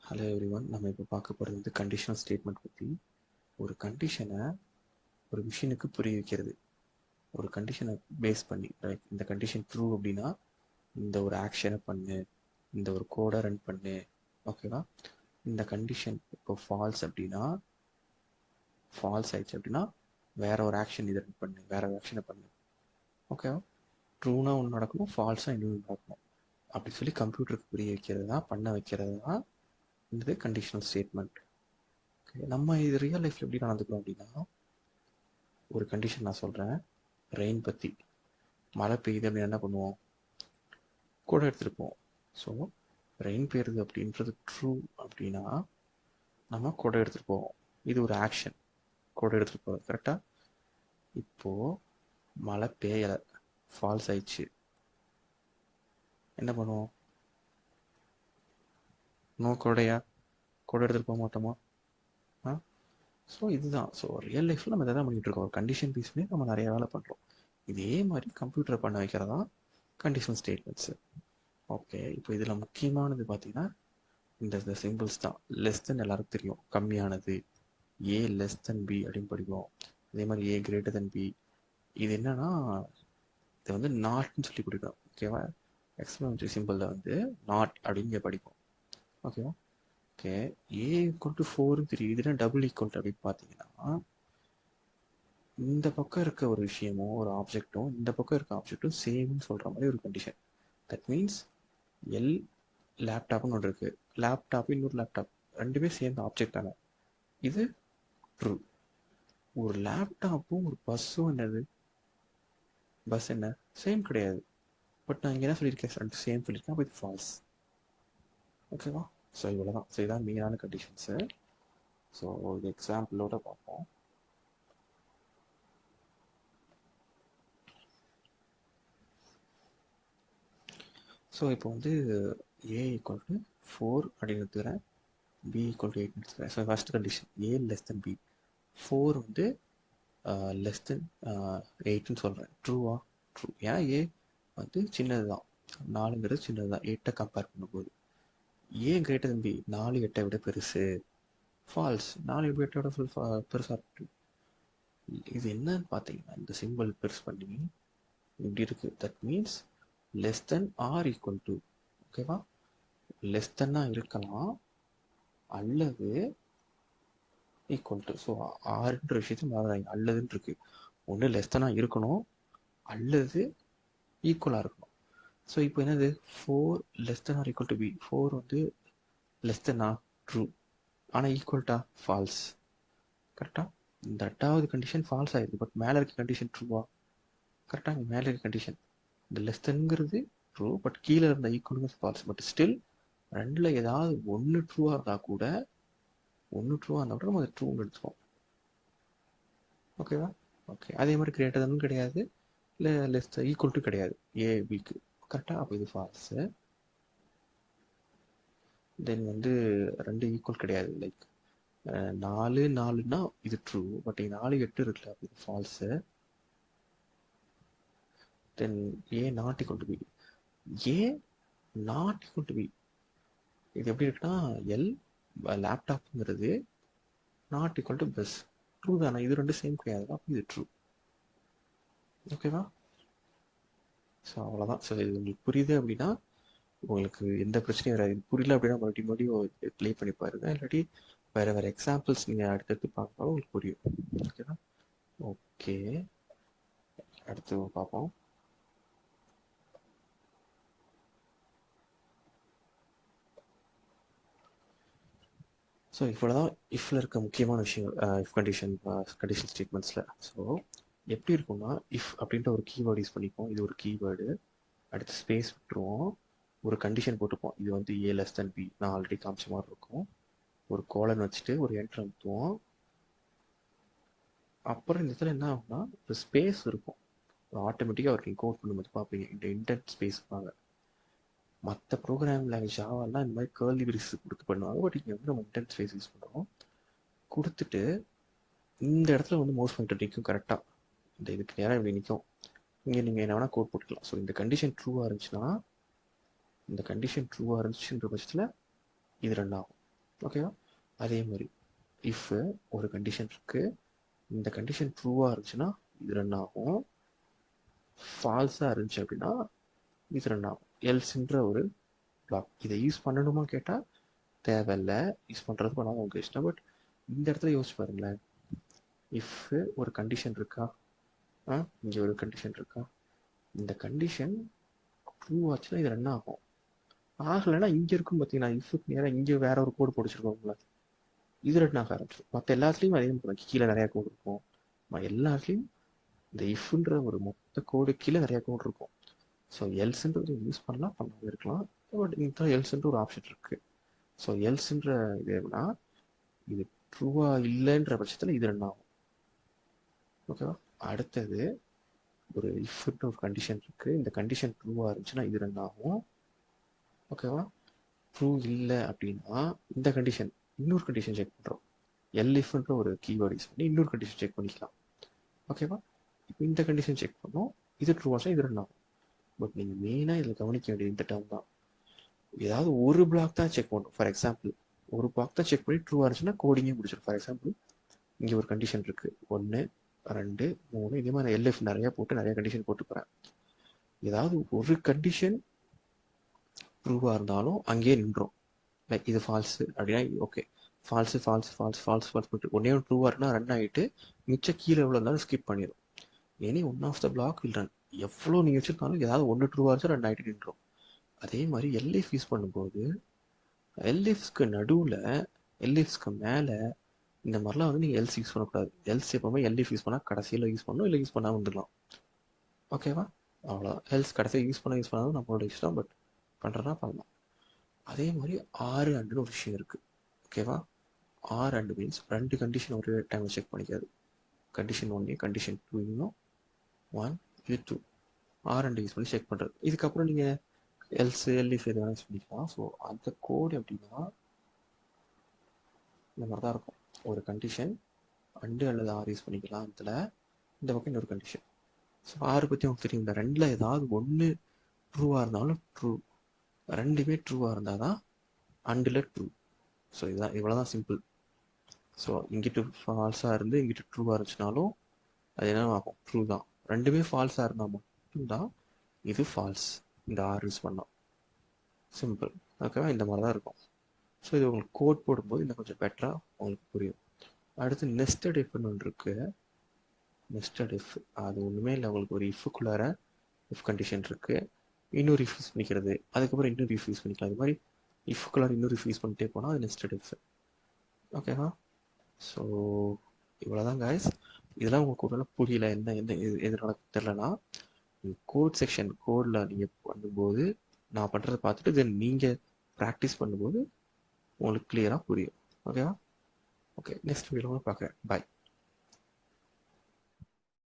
Hello everyone, நம்ம இப்போ பார்க்க போகிறது வந்து கண்டிஷனல் ஸ்டேட்மெண்ட் பற்றி. ஒரு கண்டிஷனை ஒரு மிஷினுக்கு புரிய வைக்கிறது. ஒரு கண்டிஷனை பேஸ் பண்ணி, ரைட், இந்த கண்டிஷன் ட்ரூ அப்படின்னா இந்த ஒரு ஆக்ஷனை பண்ணு, இந்த ஒரு கோடை ரன் பண்ணு, ஓகேவா. இந்த கண்டிஷன் இப்போ ஃபால்ஸ் அப்படின்னா, ஃபால்ஸ் ஆயிடுச்சு அப்படின்னா வேற ஒரு ஆக்ஷன் இதை ரன் பண்ணு, வேற ஒரு ஆக்ஷனை பண்ணு, ஓகேவா. ட்ரூனா ஒன்று நடக்கணும், ஃபால்ஸாக இன்னொன்று நடக்கணும். அப்படி சொல்லி கம்ப்யூட்டருக்கு புரிய வைக்கிறது தான், பண்ண வைக்கிறது தான் இந்த கண்டிஷனல் ஸ்டேட்மெண்ட். நம்ம இது ரியல் லைஃப்ல எப்படி நடந்துக்கிறோம் அப்படின்னா, ஒரு கண்டிஷன் நான் சொல்கிறேன், ரெயின் பற்றி. மழை பெய்யுது அப்படின்னு என்ன பண்ணுவோம்? கூட எடுத்துகிட்டு போவோம். ஸோ ரெயின் பெய்யுறது அப்படின்றது ட்ரூ அப்படின்னா நம்ம கூட எடுத்துகிட்டு போவோம். இது ஒரு ஆக்ஷன், கூட எடுத்துகிட்டு போகிறது, கரெக்டாக. இப்போது மழை பெய்யலை, ஃபால்ஸ் ஆயிடுச்சு, என்ன பண்ணுவோம்? நோ கூடையா, கூட எடுத்துகிட்டு போக மாட்டோமா? ஸோ இதுதான். ஸோ ரியல் லைஃப்பில் நம்ம இதை தான் பண்ணிகிட்டு இருக்கோம். ஒரு கண்டிஷன் பேஸ் பண்ணி நம்ம நிறைய வேலை பண்ணுறோம். இதே மாதிரி கம்ப்யூட்டரை பண்ண வைக்கிறதா கண்டிஷனல் ஸ்டேட்மெண்ட்ஸு. ஓகே, இப்போ இதில் முக்கியமானது பார்த்தீங்கன்னா இந்த சிம்பிள்ஸ் தான். லெஸ் தென் எல்லாருக்கும் தெரியும், கம்மியானது. ஏ லெஸ் தென் பி அப்படின்னு படிப்போம். அதே மாதிரி ஏ கிரேட்டர் தென் பி. இது என்னன்னா, இதை வந்து நாட்னு சொல்லி கொடுக்கும், ஓகேவா. எக்ஸ்பிளனேட்டரி சிம்பிளில் வந்து நாட் அப்படின்னு படிப்போம், ஓகேவா. ஓகே, ஏ ஈக்குவல் டு 4 தெரியும், இதுனா டபுள் ஈக்குவல் டு அப்படின்னு பார்த்தீங்கன்னா, இந்த பக்கம் இருக்க ஒரு விஷயமும் ஒரு ஆப்ஜெக்டும் இந்த பக்கம் இருக்க ஆப்ஜெக்டும் சேம்னு சொல்கிற மாதிரி ஒரு கண்டிஷன். தட் மீன்ஸ் எல் லேப்டாப்னு ஒன்று இருக்குது, லேப்டாப் இன்னொரு லேப்டாப், ரெண்டுமே சேர்ந்த ஆப்ஜெக்ட் தானே, இது ட்ரூ. ஒரு லேப்டாப்பும் ஒரு பஸ்ஸும் என்னது? பஸ் என்ன சேம் கிடையாது. பட் நான் இங்கே என்ன சொல்லியிருக்கேன், ரெண்டு சேம் சொல்லியிருக்கேன், அப்போ இது ஃபால்ஸ், ஓகேவா. ஸோ இவ்வளோ தான். ஸோ இதான் மெயினான கண்டிஷன்ஸு. ஸோ இது எக்ஸாம்பிளோட பார்ப்போம். ஸோ இப்போ வந்து ஏ ஈக்குவல் டு 4 அப்படின்னு எடுத்துக்கிறேன், பி ஈக்குவல் டு 8 எடுத்துக்கிறேன். So first condition A less than B, 4 வந்து லெஸ் தென் 8ன்னு சொல்கிறேன். ட்ரூவா? ட்ரூ. ஏன்னா ஏ வந்து சின்னது தான், 4ங்கிறது சின்னது தான் 8 கம்பேர் பண்ணும்போது. ஏ கிரேட்டர் தென் பி, 4 8 விட பெருசு, ஃபால்ஸ். 4 8 விட பெருசாக இருக்கு. இது என்னன்னு பார்த்தீங்கன்னா, இந்த சிம்பிள் பெருசு பண்ணி இப்படி இருக்குது. That means less than or equal to, ஓகேவா. லெஸ் தென்னாக இருக்கலாம் அல்லது ஈக்குவல் டு. ஸோ ஆறுன்ற விஷயத்தையும் மாறாங்க, அல்லதுன்னு இருக்கு. ஒன்று லெஸ் தென்னாக இருக்கணும் அல்லது ஈக்குவலாக இருக்கணும். ஸோ இப்போ என்னது, 4 less than or equal to B. 4 வந்து லெஸ் தென்னா ட்ரூ, ஆனால் ஈக்குவல்ட்டா ஃபால்ஸ், கரெக்டாக. இந்த எட்டாவது கண்டிஷன் ஃபால்ஸ் ஆயிருக்கு, பட் மேலே இருக்க கண்டிஷன் ட்ரூவா? கரெக்டாக, மேலே இருக்க கண்டிஷன் இந்த லெஸ் தென்ங்கிறது ட்ரூ, பட் கீழே இருந்த ஈக்குவலுங்கிறது ஃபால்ஸ். பட் ஸ்டில் ரெண்டில் ஏதாவது ஒன்று ட்ரூவாக இருந்தால் கூட, ஒன்று ட்ரூவாக இருந்தால் கூட நம்ம அதை ட்ரூன்னு எடுத்துப்போம், ஓகேவா. ஓகே, அதே மாதிரி கிரேட்டர் தன் கிடையாது, இல்லை லெஸ் ஈக்குவல் டு கிடையாது ஏ பிக்கு, கரெக்டாக. அப்போ இது ஃபால்ஸு. தென் வந்து ரெண்டு ஈக்குவல் கிடையாது, லைக் 4 4ன்னா இது ட்ரூ, பட் 4 8 இருக்குல்ல, இது false. Then A not equal to B, A not equal to B. இது எப்படி இருக்குன்னா, எல் லேப்டாப்ங்கிறது not equal to bus, true தானே, இது ரெண்டு சேம் கிடையாது, அப்போ இது ட்ரூ, ஓகேவா. ஸோ அவ்வளோதான். ஸோ இது உங்களுக்கு புரியுது அப்படின்னா உங்களுக்கு எந்த பிரச்சனையும் வராது. இது புரியல அப்படின்னா மறுபடியும் ப்ளே பண்ணி பாருங்க, இல்லாட்டி வேறு வேறு எக்ஸாம்பிள்ஸ் நீங்கள் அடுத்தடுத்து பார்க்கும்போது உங்களுக்கு புரியும், ஓகேவா. ஓகே, அடுத்து பார்ப்போம். ஸோ இவ்வளோ தான் இஃப்ல இருக்க முக்கியமான விஷயங்கள், இஃப் கண்டிஷன் ஸ்டேட்மெண்ட்ஸில். ஸோ எப்படி இருக்கும்னா, இஃப் அப்படின்ற ஒரு கீவேர்டு யூஸ் பண்ணிப்போம், இது ஒரு கீவேர்டு. அடுத்து ஸ்பேஸ் விட்டுருவோம், ஒரு கண்டிஷன் போட்டுப்போம், இது வந்து ஏ லெஸ் தென் பி, நான் ஆல்ரெடி காமிச்ச மாதிரி இருக்கும். ஒரு கோலன் வச்சுட்டு ஒரு என்ட்ரு அமுத்துவோம். அப்புறம் இந்த இடத்துல என்ன ஆகும்னா, ஒரு ஸ்பேஸ் இருக்கும், ஆட்டோமேட்டிக்காக அவருக்கு கோட் பண்ணும்போது பார்ப்பீங்க, இந்த இன்டென்ட் ஸ்பேஸ் வாங்க. மற்ற ப்ரோக்ராம் லாங்குவேஜ் ஜாவாலாம் இந்த மாதிரி கேர்லி பிரேஸ் கொடுத்து பண்ணுவாங்க, பட் இங்கே வந்து நம்ம இன்டென்ட் ஸ்பேஸ் யூஸ் பண்ணுறோம். கொடுத்துட்டு இந்த இடத்துல வந்து மோஸ்ட் பாயிண்டர் நிற்கும் கரெக்டாக, இந்த இதுக்கு நேரம் இப்படி நிற்கும். இங்கே நீங்கள் என்ன வேணால் கோட் போட்டுக்கலாம். ஸோ இந்த கண்டிஷன் ட்ரூவாக இருந்துச்சுன்னா, இந்த கண்டிஷன் ட்ரூவாக இருந்துச்சுன்ற பட்சத்தில் இது ரன் ஆகும். ஓகேவா? அதே மாதிரி இஃப் ஒரு கண்டிஷன் இருக்கு, இந்த கண்டிஷன் ட்ரூவாக இருந்துச்சுன்னா இது ரன் ஆகும், ஃபால்ஸாக இருந்துச்சு அப்படின்னா இது ரன் ஆகும். எல்ஸ்ன்ற ஒரு பிளாக். இதை யூஸ் பண்ணணுமா கேட்டால் தேவையில்லை, யூஸ் பண்ணுறது பண்ணாமல் உங்களுக்கு இஷ்டம். பட் இந்த இடத்துல யோசிச்சு பாருங்களேன், இஃப் ஒரு கண்டிஷன் இருக்கா, இங்கே ஒரு கண்டிஷன் இருக்கா, இந்த கண்டிஷன் ட்ரூ ஆச்சுன்னா இது ரன் ஆகும், ஆகலைன்னா இங்கே இருக்கும் பார்த்தீங்கன்னா இஃப்க்கு நேராக இங்கே வேற ஒரு கோடு போடிச்சிருக்கோம்ல, இது ரன் ஆக ஆரம்பிச்சிடும். மற்ற எல்லாத்துலேயும் அதே மாதிரி கீழே நிறையா கோடு இருக்கும், எல்லாத்துலேயும் இந்த இஃப்ன்ற ஒரு மொத்த கோடு கீழே நிறையா கோடு இருக்கும். ஸோ எல்ஸ்ன்றது யூஸ் பண்ணலாம், பண்ணாமல் இருக்கலாம். பட் இந்த எல்ஸ்ன்ற ஒரு ஆப்ஷன் இருக்குது. ஸோ எல்ஸ்ன்ற இது எப்படின்னா, இது ட்ரூவா இல்லைன்ற பட்சத்தில் இது ரன் ஆகும். ஓகேவா? அடுத்தது ஒரு இஃப்ன்ற ஒரு கண்டிஷன் இருக்குது, இந்த கண்டிஷன் ட்ரூவாக இருந்துச்சுன்னா இது ரன் ஆகும். ஓகேவா? ட்ரூ இல்லை அப்படின்னா இந்த கண்டிஷன் இன்னொரு கண்டிஷன் செக் பண்ணுறோம், எல்இஃப்ன்ற ஒரு கீவேர்டு யூஸ் பண்ணி இன்னொரு கண்டிஷன் செக் பண்ணிக்கலாம். ஓகேவா? இப்போ இந்த கண்டிஷன் செக் பண்ணோம், இது ட்ரூ ஆச்சுன்னா இது ரன் ஆகும். பட் நீங்கள் மெயினாக இதில் கவனிக்க வேண்டியது இந்த டேர்ம் தான். ஏதாவது ஒரு பிளாக் தான் செக் பண்ணும். ஃபார் எக்ஸாம்பிள் ஒரு பிளாக் தான் செக் பண்ணி ட்ரூவாக இருந்துச்சுன்னா கோடிங்கே முடிச்சிடும். ஃபார் எக்ஸாம்பிள் இங்கே ஒரு கண்டிஷன் இருக்குது, 1 2 3, இதே மாதிரி எல்எஃப் நிறையா போட்டு நிறைய கண்டிஷன் போட்டு போகிறேன். ஏதாவது ஒரு கண்டிஷன் ட்ரூவாக இருந்தாலும் அங்கேயே நின்றோம். லைக் இது ஃபால்ஸு அப்படின்னா okay, false false false false false பண்ணிட்டு ஒன்றே ஒன்று ட்ரூவாக இருக்குன்னா ரன் ஆகிட்டு மிச்ச கீழே எவ்வளோ இருந்தாலும் ஸ்கிப் பண்ணிடும். Any one of the block will run. எவ்வளோ நீங்கள் வச்சுருந்தாலும் ஏதாவது ஒன்று ட்ரூவாக இருந்துச்சு ரன் ஆகிட்டு நின்றோம். அதே மாதிரி எல்எஃப் யூஸ் பண்ணும்போது எல்எஃப்ஸ்க்கு நடுவில் எல்எஃப்ஸ்க்கு மேலே இந்த மாதிரிலாம் வந்து நீங்கள் எல்ஸ் யூஸ் பண்ணக்கூடாது. எல்ஸ் எப்போவுமே எல்எஃப் யூஸ் பண்ணால் கடைசியில் யூஸ் பண்ணணும், இல்லை யூஸ் பண்ணாமல் வந்துடலாம். ஓகேவா? அவ்வளோதான். எல்ஸ் கடைசியில் யூஸ் பண்ணாலும் நம்மளோட இஷ்டம், பட் பண்ணுறதுனா பண்ணலாம். அதே மாதிரி ஆறு அண்டுன்னு ஒரு விஷயம் இருக்குது. ஓகேவா? ஆர் அண்டு மீன்ஸ் ரெண்டு கண்டிஷன் ஒரே டைமில் செக் பண்ணிக்காது. கண்டிஷன் 1 கண்டிஷன் 2 இன்னும் 1 இது 2 ஆர் அண்டு யூஸ் பண்ணி செக் பண்ணுறது. இதுக்கப்புறம் நீங்கள் எல்ஸ் எல்இஃப் எது வேணால் யூஸ் பண்ணிக்கலாம். ஸோ அந்த கோடு எப்படின்னா இந்த மாதிரி தான் இருக்கும். ஒரு கண்டிஷன் அண்டு அல்லது ஆர் யூஸ் பண்ணிக்கலாம். அதில் இந்த பக்கம் இன்னொரு கண்டிஷன். ஸோ ஆறு பற்றி உங்களுக்கு தெரியும், இந்த ரெண்டில் ஏதாவது ஒன்று ட்ரூவாக இருந்தாலும் ட்ரூ, ரெண்டுமே ட்ரூவாக இருந்தால் தான் அண்டில் ட்ரூ. ஸோ இதுதான், இவ்வளோ தான் சிம்பிள். ஸோ இங்கிட்டு ஃபால்ஸாக இருந்து இங்கிட்டு ட்ரூவாக இருந்துச்சுனாலும் அது என்ன ஆகும், ட்ரூ தான். ரெண்டுமே ஃபால்ஸாக இருந்தால் மட்டும்தான் இது ஃபால்ஸ், இந்த ஆர் யூஸ் பண்ணோம். சிம்பிள். ஓகேவா? இந்த மாதிரி தான் இருக்கும். ஸோ இது உங்களுக்கு கோட் போடும்போது இன்னும் கொஞ்சம் பெட்டராக உங்களுக்கு புரியும். அடுத்து நெஸ்டட் இஃப்னு ஒன்று இருக்குது. நெஸ்டட் இஃப் அது ஒன்றுமே இல்லை, உங்களுக்கு ஒரு இஃப்க்குள்ளார இஃப் கண்டிஷன் இருக்குது, இன்னொரு இஃப் யூஸ் பண்ணிக்கிறது, அதுக்கப்புறம் இன்னொரு இஃப் யூஸ் பண்ணிக்கலாம். அது மாதிரி இஃப்க்குள்ளார இன்னொரு இஃப் யூஸ் பண்ணிட்டே போனால் அது நெஸ்டட் இஃப். ஓகேவா? ஸோ இவ்வளோதான் காய்ஸ். இதெல்லாம் உங்களுக்கு ஒரு புரியல, என்ன எந்த எது நடக்கும் தெரிலனா கோட் செக்ஷன் கோடில் நீங்கள் பண்ணும்போது நான் பண்ணுறதை பார்த்துட்டு தென் நீங்கள் ப்ராக்டிஸ் பண்ணும்போது உங்களுக்கு கிளியராக புரியும். ஓகேவா? ஓகே, நெக்ஸ்ட் வீடியோவில் பார்க்குறேன். பாய்.